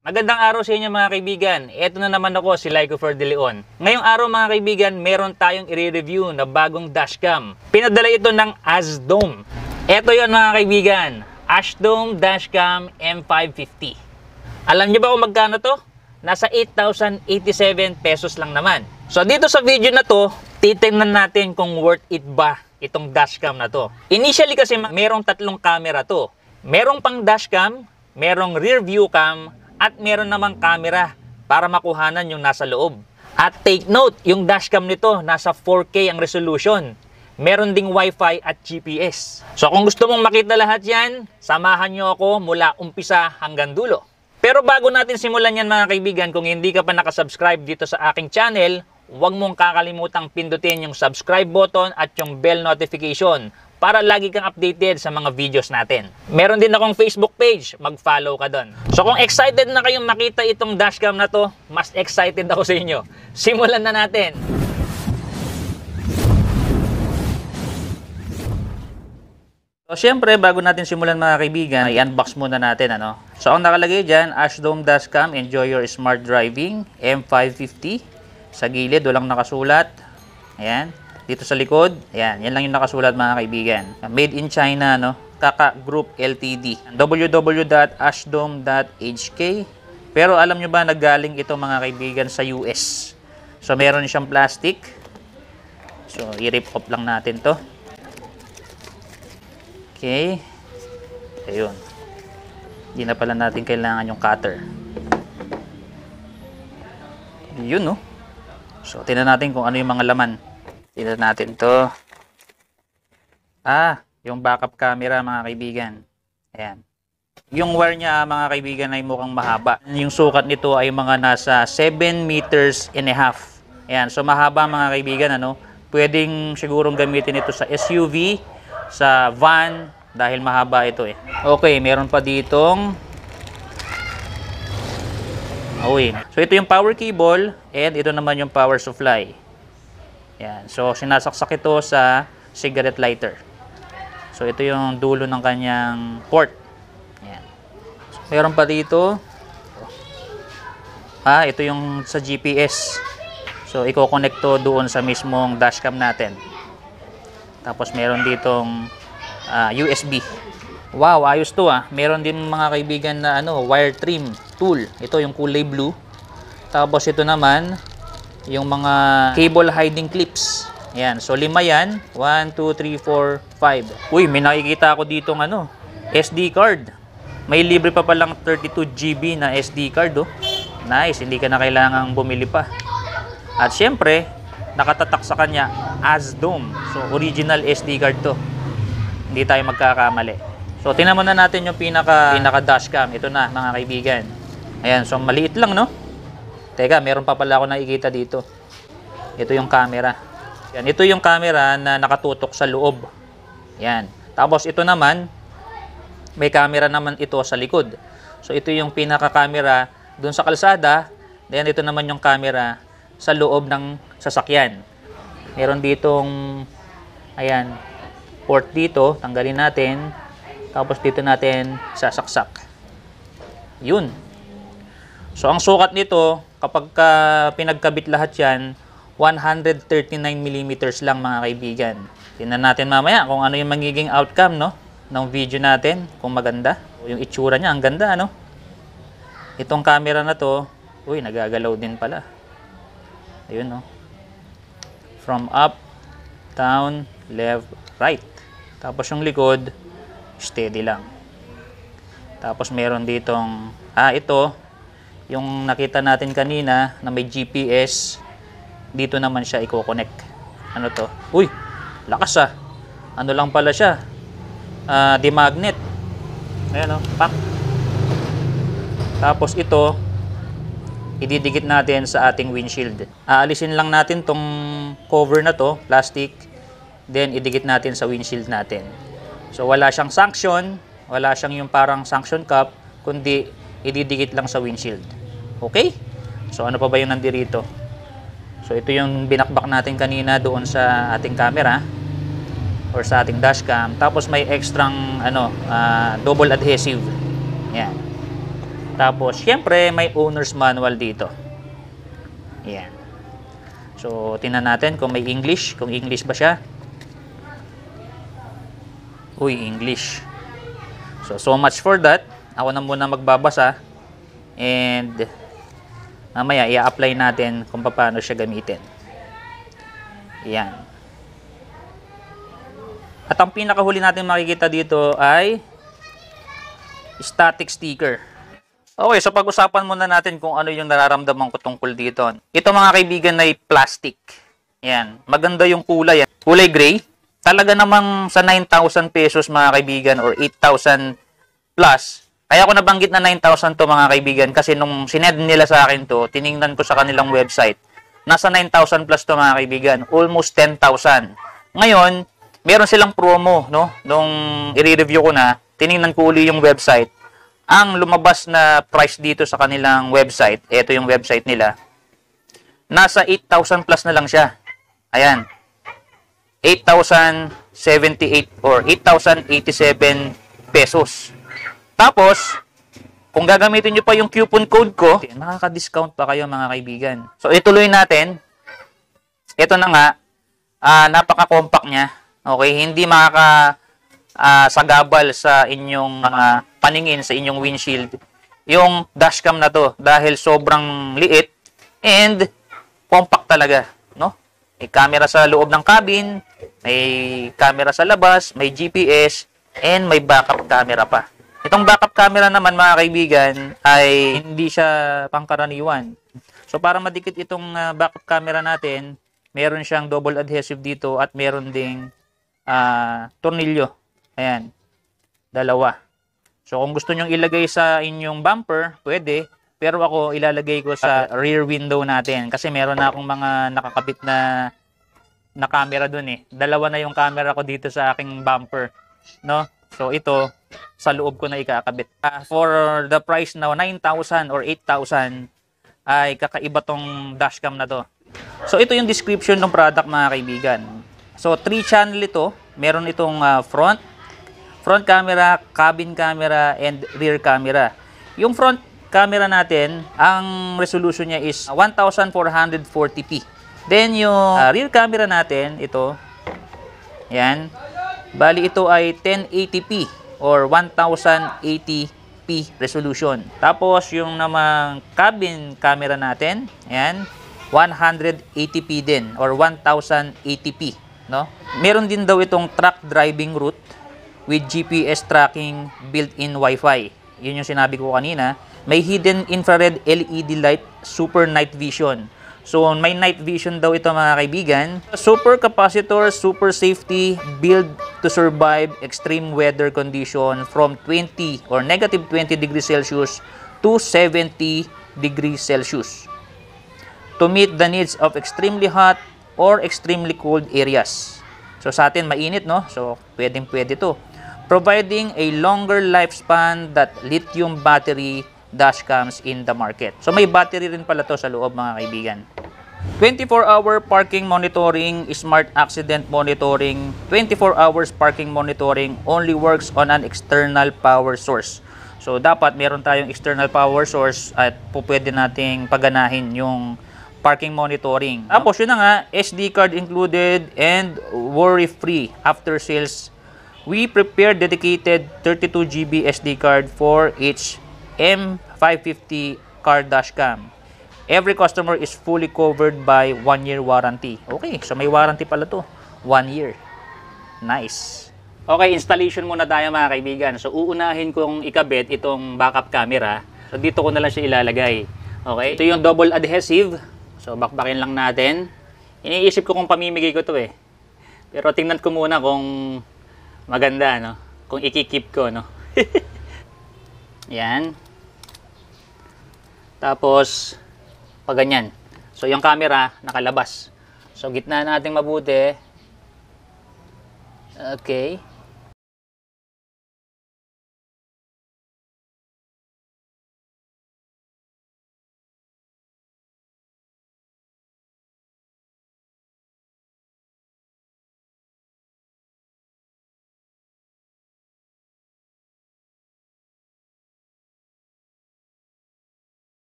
Magandang araw sa inyo mga kaibigan. Ito na naman ako, si Lyco For De Leon. Ngayong araw mga kaibigan, meron tayong i-review na bagong dashcam. Pinadala ito ng Asdome. Ito yon mga kaibigan, Asdome Dashcam M550. Alam niyo ba kung magkano to? Nasa 8,087 pesos lang naman. So dito sa video na to, titingnan natin kung worth it ba itong dashcam na to. Initially kasi merong tatlong camera to. Merong pang dashcam, merong rear view cam, at meron namang camera para makuhanan yung nasa loob. At take note, yung dashcam nito nasa 4K ang resolution. Meron ding Wi-Fi at GPS. So kung gusto mong makita lahat yan, samahan nyo ako mula umpisa hanggang dulo. Pero bago natin simulan yan mga kaibigan, kung hindi ka pa nakasubscribe dito sa aking channel, huwag mong kakalimutang pindutin yung subscribe button at yung bell notification para lagi kang updated sa mga videos natin. Meron din akong Facebook page, mag-follow ka doon. So kung excited na kayong makita itong dashcam na to, mas excited ako sa inyo. Simulan na natin! So syempre, bago natin simulan mga kaibigan, i-unbox muna natin. So ang nakalagay dyan, Asdome Dashcam, enjoy your smart driving, M550. Sa gilid, walang nakasulat. Ayan. Dito sa likod, ayan, yan lang yung nakasulat mga kaibigan. Made in China, Kaka Group Ltd. www.asdome.hk. Pero alam nyo ba, naggaling ito mga kaibigan sa US. So meron siyang plastic. So i-rip off lang natin to. Okay. Ayun. Hindi na pala natin kailangan yung cutter. Yun, So tingnan natin kung ano yung mga laman. Tingnan natin to. Yung backup camera mga kaibigan. Ayan. Yung wire niya mga kaibigan ay mukhang mahaba. Yung sukat nito ay mga nasa 7 meters and a half. Ayan. So mahaba mga kaibigan. Pwedeng sigurong gamitin ito sa SUV, sa van, dahil mahaba ito . Okay, meron pa ditong So ito yung power cable and ito naman yung power supply. Yan. So, sinasaksak ito sa cigarette lighter. So, ito yung dulo ng kanyang port. Yan. So, meron pa dito. Ito yung sa GPS. So, i-connect to doon sa mismong dashcam natin. Tapos, meron ditong USB. Wow, ayos to . Meron din mga kaibigan na wire trim tool. Ito yung kulay blue. Tapos, ito naman yung mga cable hiding clips. Ayan. So, 5 yan. 1, 2, 3, 4, 5. Uy, may nakikita ako dito SD card. May libre pa palang 32 GB na SD card, Nice. Hindi ka na kailangang bumili pa. At syempre, nakatatak sa kanya, Asdome. So, original SD card to. Hindi tayo magkakamali. So, tingnan muna natin yung pinaka dashcam. Ito na, mga kaibigan. Ayan. So, maliit lang, Teka, meron pa pala ako nakikita dito. Ito yung camera. Yan, ito yung camera na nakatutok sa loob. Yan. Tapos ito naman, may camera naman ito sa likod. So ito yung pinaka-camera dun sa kalsada. Then ito naman yung camera sa loob ng sasakyan. Meron ditong, ayan, port dito. Tanggalin natin. Tapos dito natin sasaksak. Yun. So ang sukat nito, kapag pinagkabit lahat yan, 139mm lang mga kaibigan. Tingnan natin mamaya kung ano yung magiging outcome ng video natin, kung maganda. Yung itsura niya, ang ganda Itong camera na to, nagagalaw din pala. Ayun From up, down, left, right. Tapos yung likod, steady lang. Tapos meron ditong, ito, yung nakita natin kanina na may GPS, dito naman siya i-connect. Ano to? Uy, lakas Ano lang pala siya? Demagnet. Ayan pak. Tapos ito, ididikit natin sa ating windshield. Aalisin lang natin tong cover na to, plastic, then idikit natin sa windshield natin. So wala siyang suction, wala siyang yung parang suction cup, kundi ididikit lang sa windshield. Okay? So, ano pa ba yung nandirito? So, ito yung binakbak natin kanina doon sa ating camera or sa ating dashcam. Tapos, may extrang double adhesive. Yan. Tapos, syempre, may owner's manual dito. Yan. So, tingnan natin kung may English. Kung English ba siya. Uy, English. So much for that. Ako na muna magbabasa. And, mamaya, i-apply natin kung paano siya gamitin. Yan. At ang pinakahuli natin makikita dito ay static sticker. Okay, so pag-usapan muna natin kung ano yung nararamdaman ko tungkol dito. Ito mga kaibigan ay plastic. Yan. Maganda yung kulay. Kulay gray. Talaga namang sa 9,000 pesos mga kaibigan or 8,000 plus. Kaya ako nabanggit na 9,000 to mga kaibigan kasi nung sinend nila sa akin to, tiningnan ko sa kanilang website. Nasa 9,000 plus to mga kaibigan. Almost 10,000. Ngayon, meron silang promo, no? Nung i-review ko na, tiningnan ko uli yung website. Ang lumabas na price dito sa kanilang website, ito yung website nila, nasa 8,000 plus na lang siya. Ayan. 8,078 or 8,087 pesos. Tapos, kung gagamitin nyo pa yung coupon code ko, makaka-discount pa kayo mga kaibigan. So, ituloy natin. Ito na nga, napaka-compact niya. Okay, hindi sagabal sa inyong paningin, sa inyong windshield. Yung dashcam na to dahil sobrang liit and compact talaga, no? May camera sa loob ng cabin, may camera sa labas, may GPS, and may backup camera pa. Itong backup camera naman mga kaibigan ay hindi siya pangkaraniwan. So para madikit itong backup camera natin, meron siyang double adhesive dito at meron ding tornilyo. Ayan. Dalawa. So kung gusto nyong ilagay sa inyong bumper, pwede. Pero ako ilalagay ko sa rear window natin kasi meron na akong mga nakakabit na camera dun eh. Dalawa na yung camera ko dito sa aking bumper, no? So ito sa loob ko na ikakabit. For the price now 9,000 or 8,000 ay kakaiba tong dashcam na to. So ito yung description ng product mga kaibigan. So 3 channel ito. Meron itong front camera, cabin camera, and rear camera. Yung front camera natin, ang resolution niya is 1440p. Then yung rear camera natin, ito, yan, bali ito ay 1080p or 1080p resolution. Tapos yung namang cabin camera natin, yan, 180p din or 1080p, no? Meron din daw itong track driving route with GPS tracking built-in Wi-Fi. Yun yung sinabi ko kanina. May hidden infrared LED light, super night vision. So, may night vision daw ito mga kaibigan. Super capacitor, super safety, build to survive extreme weather condition from 20 or negative 20 degrees Celsius to 70 degrees Celsius to meet the needs of extremely hot or extremely cold areas. So, sa atin mainit, no? So, pwedeng-pwede to. Providing a longer lifespan that lithium battery dashcams in the market. So may battery rin pala to sa loob mga kaibigan. 24-hour parking monitoring, smart accident monitoring, 24 hours parking monitoring only works on an external power source. So dapat meron tayong external power source at pwede nating paganahin yung parking monitoring. Tapos yun na nga, SD card included and worry-free after sales. We prepared dedicated 32GB SD card for each M550 car dashcam. Every customer is fully covered by 1-year warranty. Okay, so may warranty pala to. 1 year. Nice. Okay, installation muna tayo mga kaibigan. So uunahin kong ikabit itong backup camera. So dito ko na lang siya ilalagay. Okay, ito yung double adhesive. So bakbakin lang natin. Iniisip ko kung pamimigay ko to eh. Pero tingnan ko muna kung maganda, no? Kung ikikip ko, no? Yan. Tapos, pag ganyan. So, yung camera, nakalabas. So, gitna natin mabuti. Okay.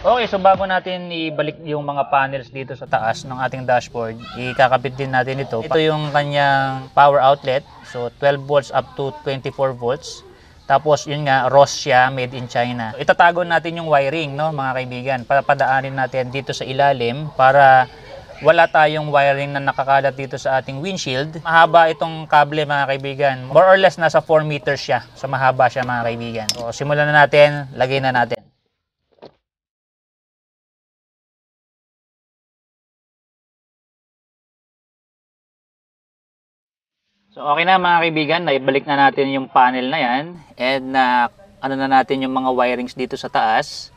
Okay, so bago natin ibalik yung mga panels dito sa taas ng ating dashboard, ikakabit din natin ito. Ito yung kanyang power outlet. So 12 volts up to 24 volts. Tapos yun nga, ROS siya, made in China. Itatago natin yung wiring, no, mga kaibigan. Papadaanin natin dito sa ilalim para wala tayong wiring na nakakalat dito sa ating windshield. Mahaba itong kable, mga kaibigan. More or less nasa 4 meters siya. So mahaba siya, mga kaibigan. So simulan na natin, lagay na natin. So okay na, mga kaibigan, naibalik na natin yung panel na yan, and ano na natin yung mga wirings dito sa taas.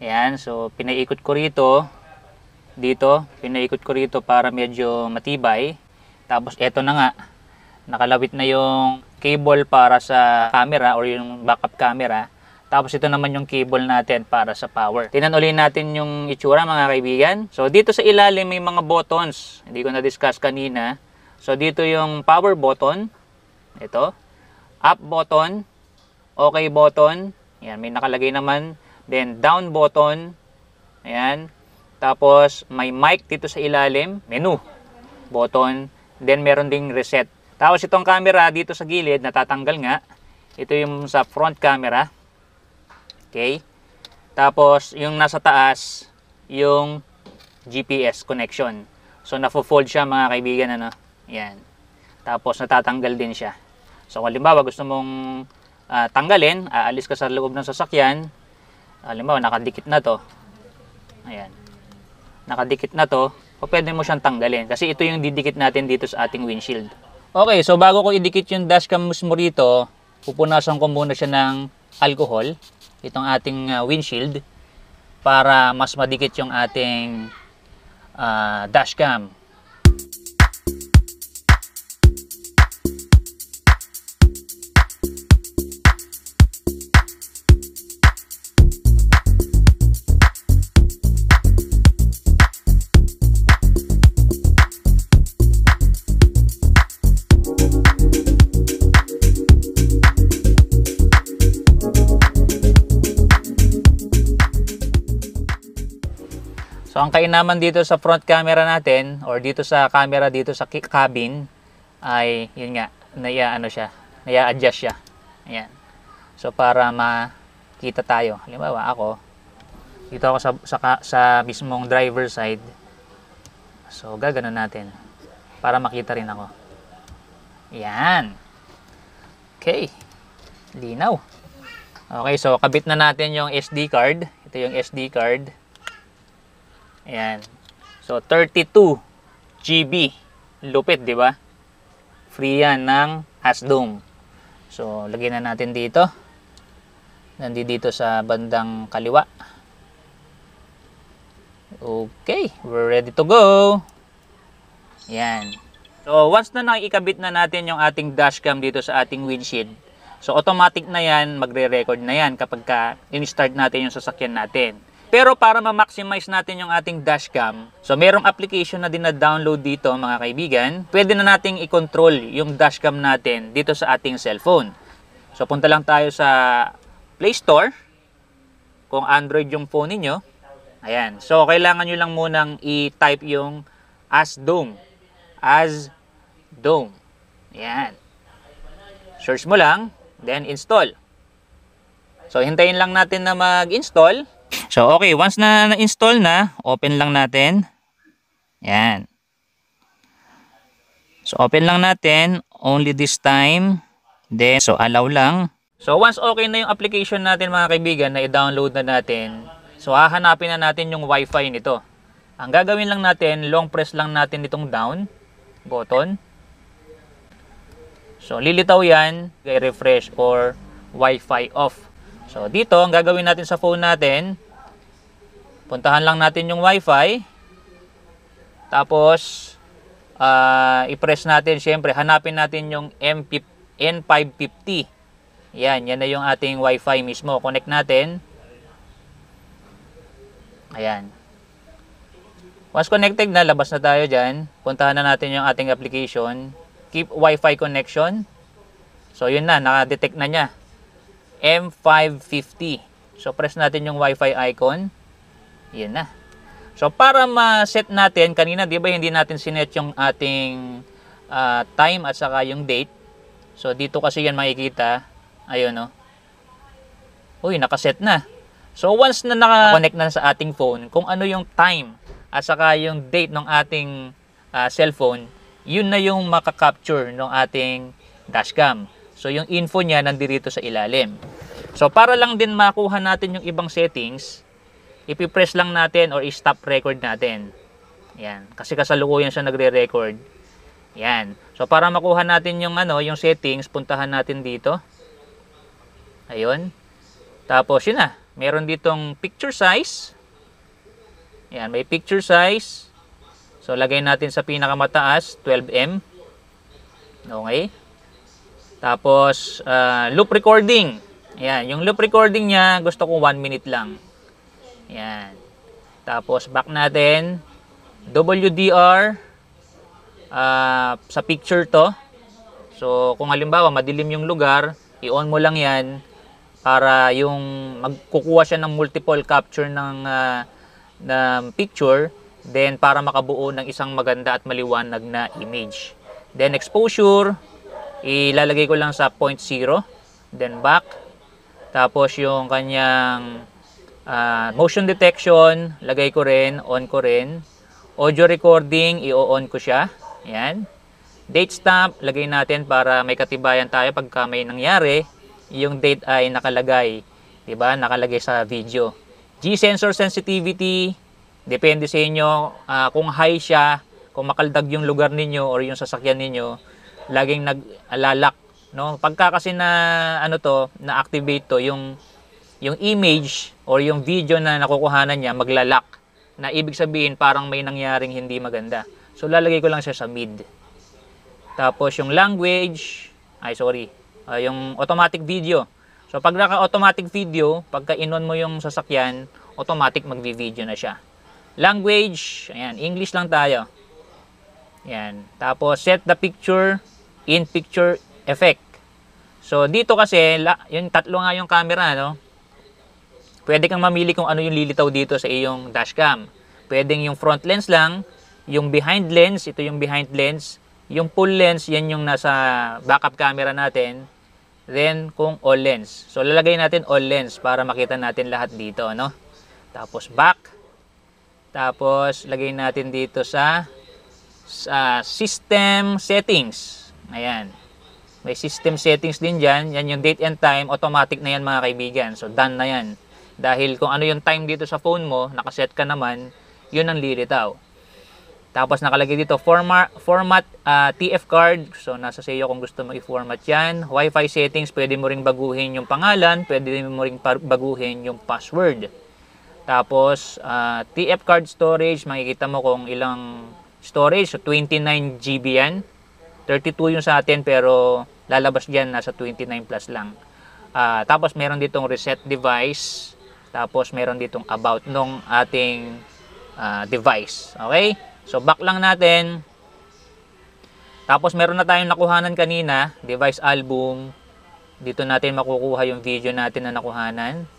Ayan, so pinaikot ko rito, pinaikot ko rito para medyo matibay. Tapos eto na nga, nakalawit na yung cable para sa camera or yung backup camera. Tapos ito naman yung cable natin para sa power. Tingnan ulit natin yung itsura, mga kaibigan. So dito sa ilalim may mga buttons, hindi ko na-discuss kanina. So dito yung power button, ito, up button, okay button, yan, may nakalagay naman, then down button, ayan, tapos may mic dito sa ilalim, menu, button, then meron ding reset. Tapos itong camera dito sa gilid, natatanggal nga, ito yung sa front camera, okay, tapos yung nasa taas, yung GPS connection. So nafo-fold siya, mga kaibigan, ano. Yan. Tapos natatanggal din siya. So kung halimbawa gusto mong tanggalin, aalis ka sa loob ng sasakyan. Halimbawa nakadikit na to. Ayan. Nakadikit na to. O pwede mo siyang tanggalin. Kasi ito yung didikit natin dito sa ating windshield. Okay, so bago ko idikit yung dashcam mo rito, pupunasan ko muna siya ng alcohol. Itong ating windshield. Para mas madikit yung ating dashcam. So ang kainaman dito sa front camera natin or dito sa camera dito sa cabin ay yun nga, naya-adjust siya. Ayan. So para makita tayo. Halimbawa ako, dito ako sa mismong driver side. So gaganon natin para makita rin ako. Ayan. Okay. Linaw. Okay, so kabit na natin yung SD card. Ito yung SD card. Ayan. So 32 GB. Lupit, di ba? Free yan ng Hasdome. So lagyan na natin dito. Nandito sa bandang kaliwa. Okay, we're ready to go. Ayan. So once na nakikabit na natin yung ating dashcam dito sa ating windshield, so automatic na yan, magre-record na yan kapag in-start natin yung sasakyan natin. Pero para ma-maximize natin yung ating dashcam, so merong application na din na-download dito, mga kaibigan. Pwede na nating i-control yung dashcam natin dito sa ating cellphone. So punta lang tayo sa Play Store, kung Android yung phone niyo. Ayan. So kailangan nyo lang munang i-type yung Hasdome. Hasdome. Ayan. Search mo lang, then install. So hintayin lang natin na mag-install. So okay, once na na-install na, open lang natin. Yan. So open lang natin, only this time. Then, so allow lang. So once okay na yung application natin, mga kaibigan, na i-download na natin, so hahanapin na natin yung Wi-Fi nito. Ang gagawin lang natin, long press lang natin itong down button. So lilitaw yan, refresh or Wi-Fi off. So dito, ang gagawin natin sa phone natin, puntahan lang natin yung Wi-Fi. Tapos, i-press natin, syempre, hanapin natin yung N550. Yan na yung ating Wi-Fi mismo. Connect natin. Ayan. Once connected na, labas na tayo dyan. Puntahan na natin yung ating application. Keep Wi-Fi connection. So yun na, naka-detect na niya. M550. So press natin yung Wi-Fi icon. Yan na. So, para ma-set natin, kanina, di ba, hindi natin sinet yung ating time at saka yung date. So, dito kasi yan makikita. Ayun, no? Uy, nakaset na. So, once na naka-connect na sa ating phone, kung ano yung time at saka yung date ng ating cellphone, yun na yung maka-capture ng ating dashcam. So, yung info niya nandito sa ilalim. So, para lang din makuha natin yung ibang settings, ipipress lang natin or i-stop record natin. Yan. Kasi kasalukuyan siya nagre-record. Yan. So, para makuha natin yung, yung settings, puntahan natin dito. Ayun. Tapos, yun na. Meron ditong picture size. Yan. May picture size. So, lagay natin sa pinakamataas, 12M. Okay. Tapos, loop recording. Yan. Yung loop recording niya, gusto ko 1 minute lang. Yan. Tapos, back natin. WDR. Sa picture to. So, kung halimbawa, madilim yung lugar, i-on mo lang yan para yung magkukuha siya ng multiple capture ng picture. Then, para makabuo ng isang maganda at maliwanag na image. Then, exposure. Ilalagay ko lang sa 0.0. Then, back. Tapos, yung kanyang motion detection, lagay ko rin, on ko rin. Audio recording, i-on ko siya. Yan. Date stamp, lagay natin para may katibayan tayo pagka may nangyari. Yung date ay nakalagay. Diba? Nakalagay sa video. G-sensor sensitivity, depende sa inyo. Kung high siya, kung makaldag yung lugar ninyo or yung sasakyan ninyo, laging nag-alalak. No? Pagka kasi na-activate to, yung image or yung video na nakukuhanan niya maglalak, na ibig sabihin parang may nangyaring hindi maganda. So lalagay ko lang siya sa mid. Tapos yung language, yung automatic video. So pag naka-automatic video, pagka in-on mo yung sasakyan, automatic magvi-video na siya. Language, ayan, English lang tayo. Ayan. Tapos set the picture in picture effect. So dito kasi, yung tatlo nga yung camera, no? Pwede kang mamili kung ano yung lilitaw dito sa iyong dashcam. Pwedeng yung front lens lang, yung behind lens, ito yung behind lens, yung full lens, yan yung nasa backup camera natin. Then, kung all lens. So, lalagay natin all lens para makita natin lahat dito, no? Tapos, back. Tapos, lagay natin dito sa system settings. Ayan. May system settings din dyan. Yan yung date and time. Automatic na yan, mga kaibigan. So, done na yan. Dahil kung ano yung time dito sa phone mo, nakaset ka naman, yun ang lilitaw. Tapos nakalagay dito, format TF card. So nasa sa iyo kung gusto mo i-format yan. Wi-Fi settings, pwede mo ring baguhin yung pangalan, pwede mo ring baguhin yung password. Tapos TF card storage, makikita mo kung ilang storage. So 29 GB yan. 32 yung sa atin pero lalabas dyan, nasa 29 plus lang. Tapos meron ditong reset device. Tapos meron ditong about nung ating device. Okay? So back lang natin. Tapos meron na tayong nakuhanan kanina, device album. Dito natin makukuha yung video natin na nakuhanan.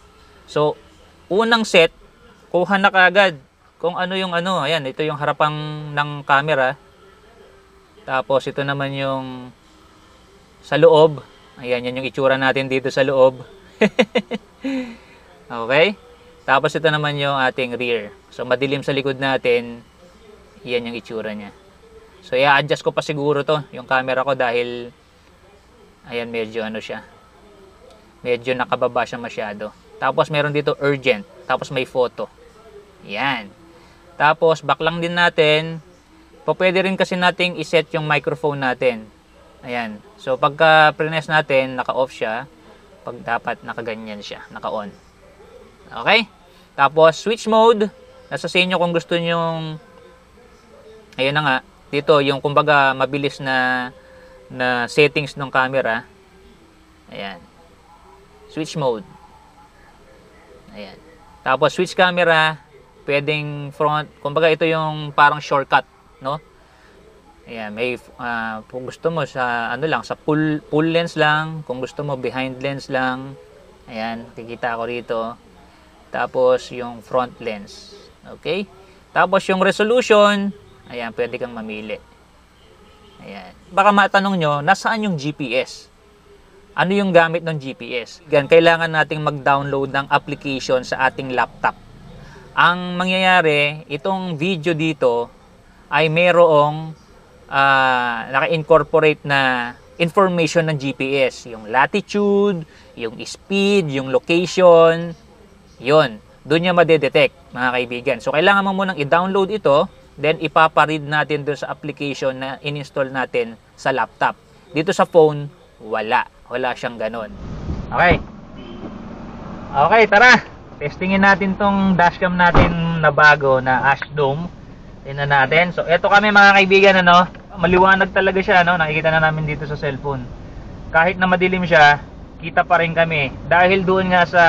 So unang set, kuha na kaagad kung ano yung Ayan, ito yung harapang ng camera. Tapos ito naman yung sa loob. Ayan, yan yung itsura natin dito sa loob. Okay? Tapos ito naman yung ating rear. So madilim sa likod natin. Yan yung itsura niya. So i-adjust ko pa siguro to, yung camera ko, dahil ayan, medyo siya. Medyo nakababa siya masyado. Tapos meron dito urgent. Tapos may photo. Yan. Tapos back lang din natin. Pwede rin kasi nating iset yung microphone natin. Ayan. So pagka press natin, naka-off siya. Pag dapat nakaganyan siya, naka-on. Okay? Tapos switch mode. Nasa sa inyo kung gusto nyong, ayun na nga, dito yung kumbaga mabilis na settings ng camera. Ayan. Switch mode. Ayan. Tapos switch camera, pwedeng front, kumbaga ito yung parang shortcut, no? Ayan, may kung gusto mo sa lang, sa full lens lang, kung gusto mo behind lens lang. Ayan, kikita ko rito. tapos yung front lens. Okay? Tapos yung resolution, ayan, pwede kang mamili. Ayan. Baka matanong nyo, nasaan yung GPS? Ano yung gamit ng GPS? Yan, kailangan nating mag-download ng application sa ating laptop. Ang mangyayari, itong video dito ay mayroong naka-incorporate na information ng GPS. Yung latitude, yung speed, yung location. Yun. Doon niya madedetect, mga kaibigan. So, kailangan mo munang i-download ito, then ipaparead natin doon sa application na in-install natin sa laptop. Dito sa phone, wala. Wala siyang ganon. Okay. Okay, tara. Testingin natin tong dashcam natin na bago na Ash Dome. Tingnan natin. So, eto kami mga kaibigan, ano. Maliwanag talaga siya, no. Nakikita na namin dito sa cellphone. Kahit na madilim siya, kita pa rin kami. Dahil doon nga sa,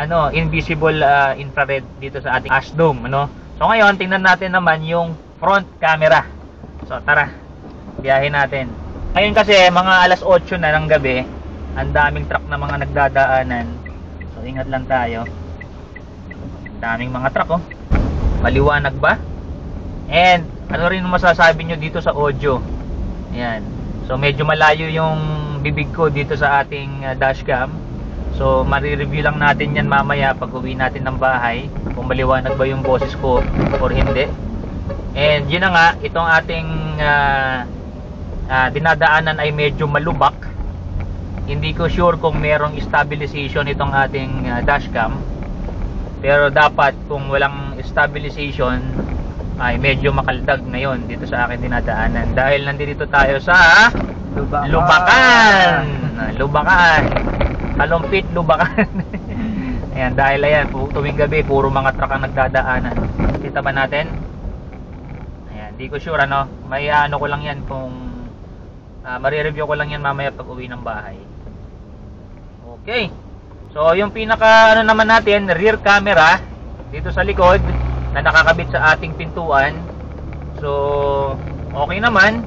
ano, invisible infrared dito sa ating Ash Dome, ano. So, ngayon, tingnan natin naman yung front camera. So, tara. Biyahin natin. Ngayon kasi mga alas 8 na ng gabi, ang daming truck na mga nagdadaanan. So ingat lang tayo. Daming mga truck, oh. Maliwanag ba? And ano rin masasabi nyo dito sa audio? Ayan. So medyo malayo yung bibig ko dito sa ating dashcam. So mari-review lang natin yan mamaya pag uwi natin ng bahay, kung maliwanag ba yung boses ko or hindi. And yun na nga, itong ating dinadaanan ay medyo malubak. Hindi ko sure kung merong stabilization itong ating dashcam, pero dapat kung walang stabilization ay medyo makaldag na yon dito sa akin dinadaanan, dahil nandito tayo sa Lubacan. Lubacan, Kalumpit, Lubacan. Ayan, dahil ayan, tuwing gabi puro mga truck ang nagdadaanan. Kita ba natin? Ayan, di ko sure, ano, may ano ko lang yan, kung mare-review ko lang yan mamaya pag uwi ng bahay. Okay. So, yung pinaka ano naman natin, rear camera dito sa likod na nakakabit sa ating pintuan. So, okay naman.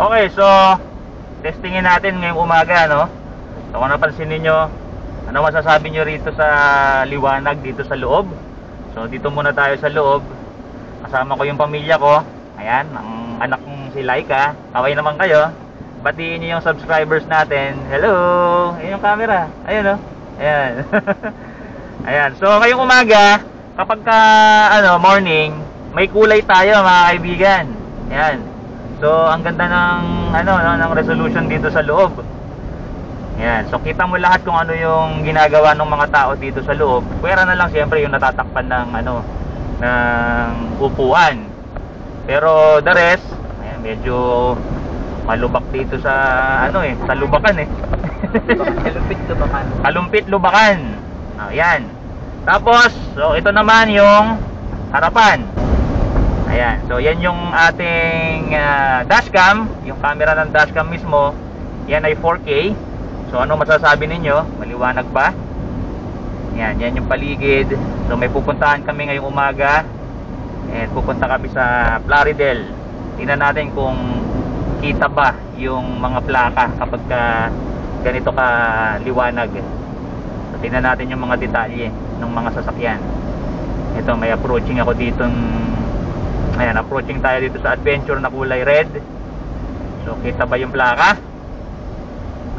Okay, so testingin natin ngayong umaga, no? So kung napansin niyo, ano masasabi niyo rito sa liwanag dito sa loob? So dito muna tayo sa loob. Kasama ko yung pamilya ko. Ayan, ang anak kong si Laika. Kaway naman kayo. Batiin niyo yung subscribers natin. Hello! Ayun yung camera. Ayun, no? Ayan. Ayan. So ngayong umaga, kapag morning, may kulay tayo, mga kaibigan. Ayan. So, ang ganda ng ng resolution dito sa loob. Yan. So, kita mo lahat kung ano yung ginagawa ng mga tao dito sa loob. Pwera na lang siyempre yung natatakpan ng ng upuan. Pero the rest, ayan, medyo malubak dito sa sa Lubacan eh. Kalumpit, Lubacan. Kalumpit, Lubacan. Ayan. Tapos, so ito naman yung harapan. Ayan, so yan yung ating dashcam, yung camera ng dashcam mismo. Yan ay 4K. So ano masasabi ninyo? Maliwanag ba? Yan yung paligid. So may pupuntahan kami ngayong umaga. And pupunta kami sa Plaridel. Tingnan natin kung kita ba yung mga plaka kapag ganito ka liwanag. So tingnan natin yung mga detalye ng mga sasakyan. Ito, may approaching ako dito. Ayan, approaching tayo dito sa Adventure na kulay red. So, kita ba yung plaka?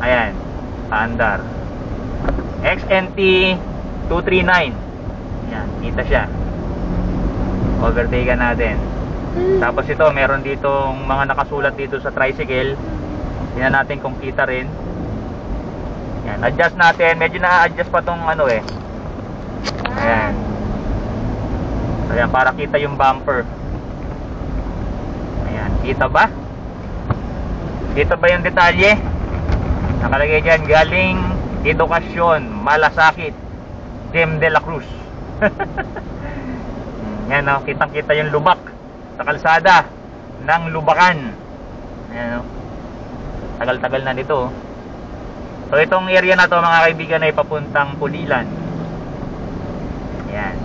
Ayan, paandar. XNT 239. Ayan, kita siya. Overtaken natin. Tapos ito, meron ditong mga nakasulat dito sa tricycle. Tingnan natin kung kita rin. Ayan, adjust natin. Medyo na-adjust pa tong Ayan. So, ayan, para kita yung bumper. Ayan, kita ba? Kita ba yung detalye? Nakalagay dyan, galing Edukasyon, Malasakit, Jem de la Cruz. Yan, kitang kita yung lubak sa kalsada ng Lubacan. Ayan, oh. Tagal-tagal na dito. So itong area na to mga kaibigan ay papuntang Pulilan. Ayan.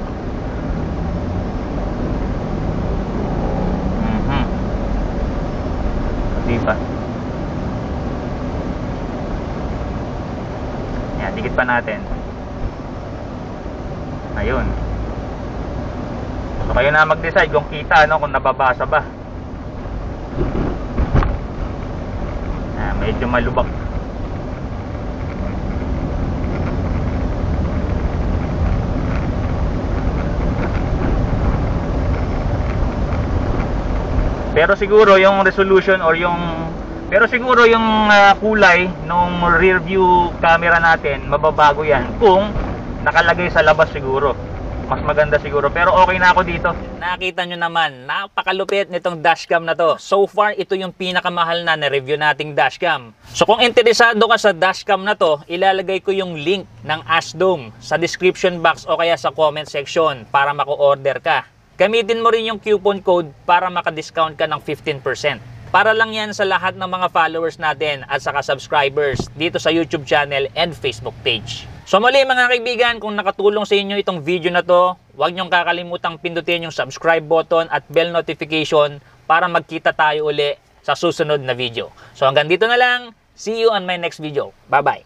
Diba? Ayan, dikit pa natin. Ayun. So kayo na mag-decide kung kita, no, kung nababasa ba. Medyo malubak. Pero siguro yung resolution or yung kulay nung rear view camera natin mababago yan kung nakalagay sa labas siguro. Mas maganda siguro, pero okay na ako dito. Nakita nyo naman, napakalupit nitong dashcam na to. So far, ito yung pinakamahal na review nating dashcam. So kung interesado ka sa dashcam na to, ilalagay ko yung link ng ASDOM sa description box o kaya sa comment section para mako-order ka. Gamitin mo rin yung coupon code para maka-discount ka ng 15%. Para lang yan sa lahat ng mga followers natin at saka subscribers dito sa YouTube channel and Facebook page. So muli mga kaibigan, kung nakatulong sa inyo itong video na to, huwag niyong kakalimutang pindutin yung subscribe button at bell notification para magkita tayo uli sa susunod na video. So hanggang dito na lang. See you on my next video. Bye-bye.